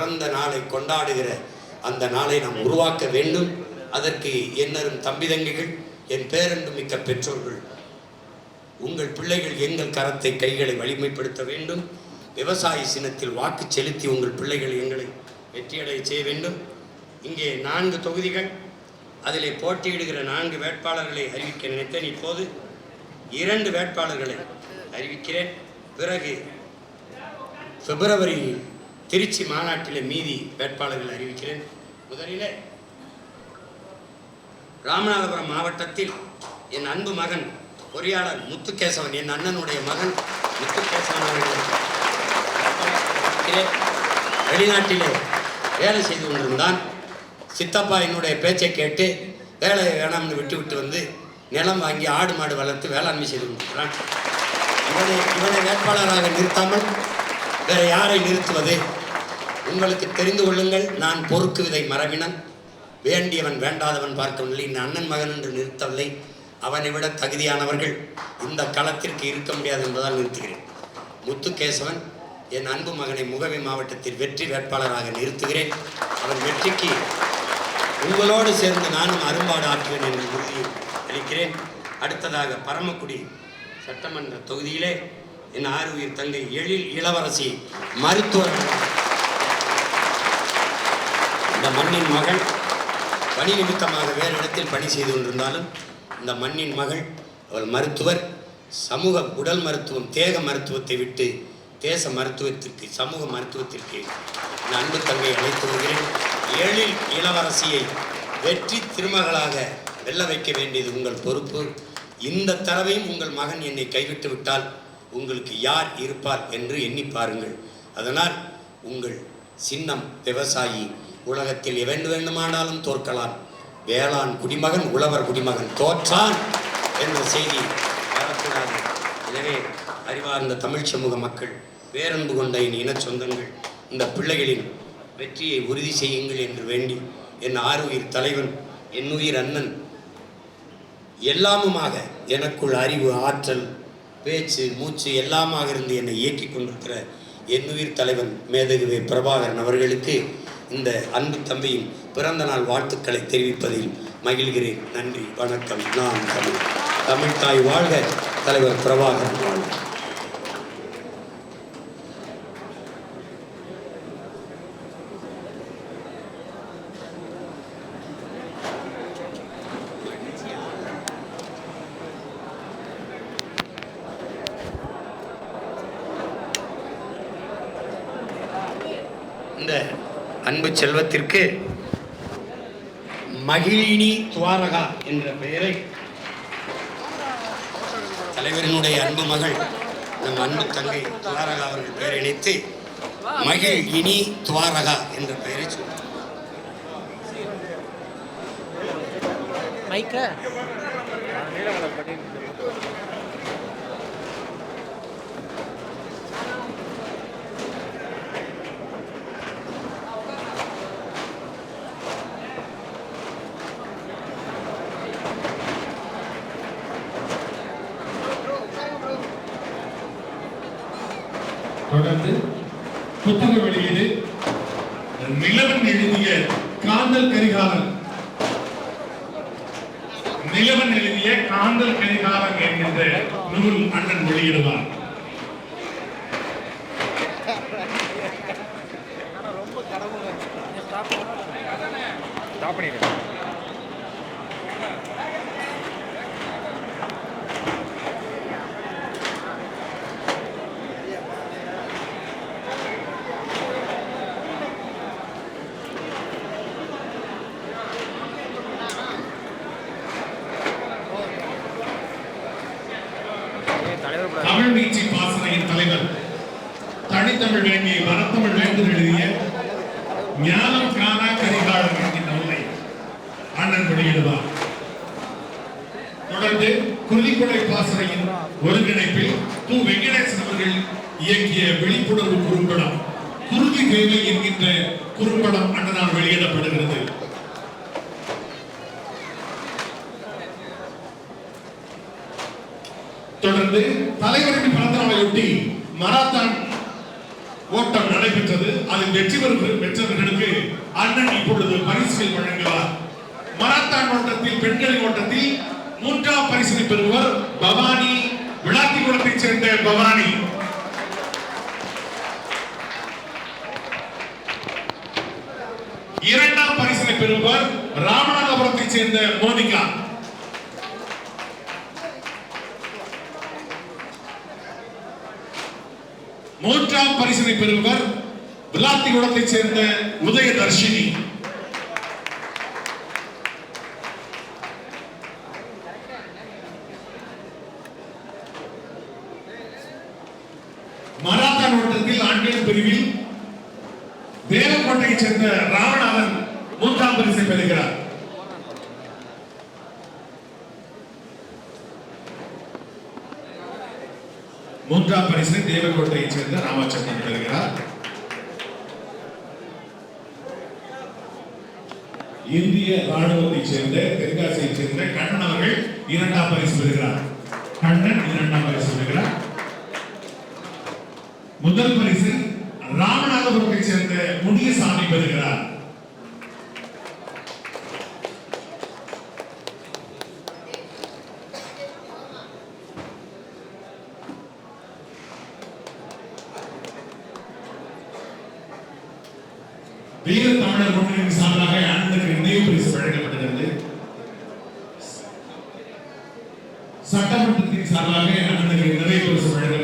பிறந்த நாளை கொண்டாடுகிற அந்த நாளை நாம் உருவாக்க வேண்டும். அதற்கு என்னரும் தம்பி தங்கிகள், என் பேரன்பு மிக்க பெற்றோர்கள், உங்கள் பிள்ளைகள் எங்கள் கரத்தை கைகளை வலிமைப்படுத்த வேண்டும். விவசாய சின்னத்தில் வாக்கு செலுத்தி உங்கள் பிள்ளைகள் எங்களை வெற்றியடைய செய்ய வேண்டும். இங்கே 4 தொகுதிகள், அதிலே போட்டியிடுகிற 4 வேட்பாளர்களை அறிவிக்க நினைத்தேன். இப்போது 2 வேட்பாளர்களை அறிவிக்கிறேன். பிறகு பிப்ரவரி திருச்சி மாநாட்டில் மீதி வேட்பாளர்களை அறிவிக்கிறேன். முதலிலே ராமநாதபுரம் மாவட்டத்தில் என் அன்பு மகன் பொறியாளர் முத்துகேசவன், என் அண்ணனுடைய மகன் முத்துகேசவன் அவர்கள் வெளிநாட்டிலே வேலை செய்து கொண்டிருந்தான். சித்தப்பா என்னுடைய பேச்சை கேட்டு வேலை வேணாம்னு விட்டு வந்து நிலம் வாங்கி ஆடு மாடு வளர்த்து வேளாண்மை செய்து கொண்டிருக்கிறான். இவனை வேட்பாளராக நிறுத்தாமல் வேற யாரை நிறுத்துவது? உங்களுக்கு தெரிந்து கொள்ளுங்கள், நான் பொறுக்கு விதை மரபினன், வேண்டியவன் வேண்டாதவன் பார்க்கவில்லை. இந்த அண்ணன் மகன் என்று நிறுத்தவில்லை. அவனை விட தகுதியானவர்கள் இந்த களத்திற்கு இருக்க முடியாது என்பதால் நிறுத்துகிறேன். முத்துகேசவன் என் அன்பு மகனை முகவி மாவட்டத்தில் வெற்றி வேட்பாளராக நிறுத்துகிறேன். அவன் வெற்றிக்கு உங்களோடு சேர்ந்து நானும் அரும்பாடு ஆற்றுவேன் என்று உறுதி அளிக்கிறேன். அடுத்ததாக பரமக்குடி சட்டமன்ற தொகுதியிலே என் ஆறுயிர் தங்கை எழில் இளவரசி மருத்துவர், இந்த மண்ணின் மகள், பணி நிமித்தமாக வேறு இடத்தில் பணி செய்து கொண்டிருந்தாலும் இந்த மண்ணின் மகள், அவள் மருத்துவர். சமூக உடல் மருத்துவம், தேக மருத்துவத்தை விட்டு தேச மருத்துவத்திற்கு, சமூக மருத்துவத்திற்கு இந்த அன்பு தங்கை அழைத்து வருகிறேன். எழில் இளவரசியை வெற்றி திருமகளாக வெல்ல வைக்க வேண்டியது உங்கள் பொறுப்பு. இந்த தடவையும் உங்கள் மகன் என்னை கைவிட்டு விட்டால் உங்களுக்கு யார் இருப்பார் என்று எண்ணி பாருங்கள். அதனால் உங்கள் சின்னம் விவசாயி. உலகத்தில் எவன் வேண்டுமானாலும் தோற்கலாம், வேளாண் குடிமகன் உழவர் குடிமகன் தோற்றான் என்ற செய்தி வரக்கூடாது. எனவே அறிவார்ந்த தமிழ் சமூக மக்கள், பேரன்பு கொண்ட என் இன சொந்தங்கள், இந்த பிள்ளைகளின் வெற்றியை உறுதி செய்யுங்கள் என்று வேண்டி என் ஆறுயிர் தலைவன், என் உயிர் அண்ணன், எல்லாமுமாக எனக்குள் அறிவு, ஆற்றல், பேச்சு, மூச்சு எல்லாமாக இருந்து என்னை இயக்கி கொண்டிருக்கிற என் உயிர் தலைவன் மேதகுவே பிரபாகரன் அவர்களுக்கு இந்த அன்பு தம்பியின் பிறந்த நாள் வாழ்த்துக்களை தெரிவிப்பதில் மகிழ்கிறேன். நன்றி, வணக்கம். நான் தமிழ் தாய் வாழ்க, தலைவர் பிரபாகரன் வாழ்க. இந்த அன்பு செல்வத்திற்கு மகிழினி துவாரகா என்ற பெயரை தலைவரினுடைய அன்பு மகள் நம் அன்பு தங்கை துவாரகா அவர்கள் பெயரை இணைத்து மகிழினி துவாரகா என்ற பெயரை சொன்னார். தொடர்ந்து புத்தக வெளியீடு. நிலவன் எழுதிய காந்தல் கரிகாலன், நிலவன் எழுதிய காந்தல் கரிகாலன் என்கின்ற நூல் அண்ணன் வெளியிடுவார். தமிழ் மீட்சி பாசனையின் தலைவர், தனித்தமிழ் வேண்டிய வரத்தமிழ் வேண்டும் எழுதிய ஞானம் காணா கரிகாலன் என்கின்ற நூலை அண்ணன் வெளியிடுவார். தொடர்ந்து கொல்லிக்கொடை பாசனையின் ஒருங்கிணைப்பில் து. வெங்கடேசன் அவர்கள் இயக்கிய விழிப்புணர்வு குறும்படம் குருதி தேவை என்கின்ற குறும்படம் அண்ணனால் வெளியிடப்படுகிறது. தொடர்ந்து தலைவரின் பிறந்த நாளையொட்டி மராத்தான் ஓட்டம் நடைபெற்றது. அதில் வெற்றி பெற்றவர்களுக்கு அண்ணன் இப்பொழுது பரிசுகள் வழங்குவார். மராத்தான் ஓட்டத்தில் பெண்களின் ஓட்டத்தில் 3ஆம் பரிசினை பெறுவர் பவானி, விளாத்திக்குளத்தைச் சேர்ந்த பவானி. 2ஆம் பரிசினை பெறுவர் ராமநாதபுரத்தைச் சேர்ந்த மோனிகா. 3ஆம் பரிசினை பெறுவர் விளாத்திக்குளத்தைச் சேர்ந்த உதயதர்ஷினி. 'மராத்தான் ஓட்டத்தில் ஆண்கள் பிரிவில் தேவக்கோட்டையைச் சேர்ந்த ராமநாதன் 3ஆம் பரிசை பெறுகிறார். 3ஆம் பரிசை தேவக்கோட்டையைச் சேர்ந்த ராமச்சந்திரன் பெறுகிறார். இந்திய ராணுவத்தைச் சேர்ந்த தென்காசியைச் சேர்ந்த கண்ணன் அவர்கள் 2ஆம் பரிசு பெறுகிறார். கண்ணன் 2ஆம் பரிசு பெறுகிறார். முதல் பரிசு ராமநாதபுரத்தைச் சேர்ந்த முனியசாமி பெறுகிறார். வீர தமிழர் முன்னணி சார்பாக ஆனந்தக்கு நினைவு பரிசு வழங்கப்பட்டது. சட்டமன்றத்தின் சார்பாக ஆனந்தக்கு நிறைவு பரிசு வழங்கப்பட்டது.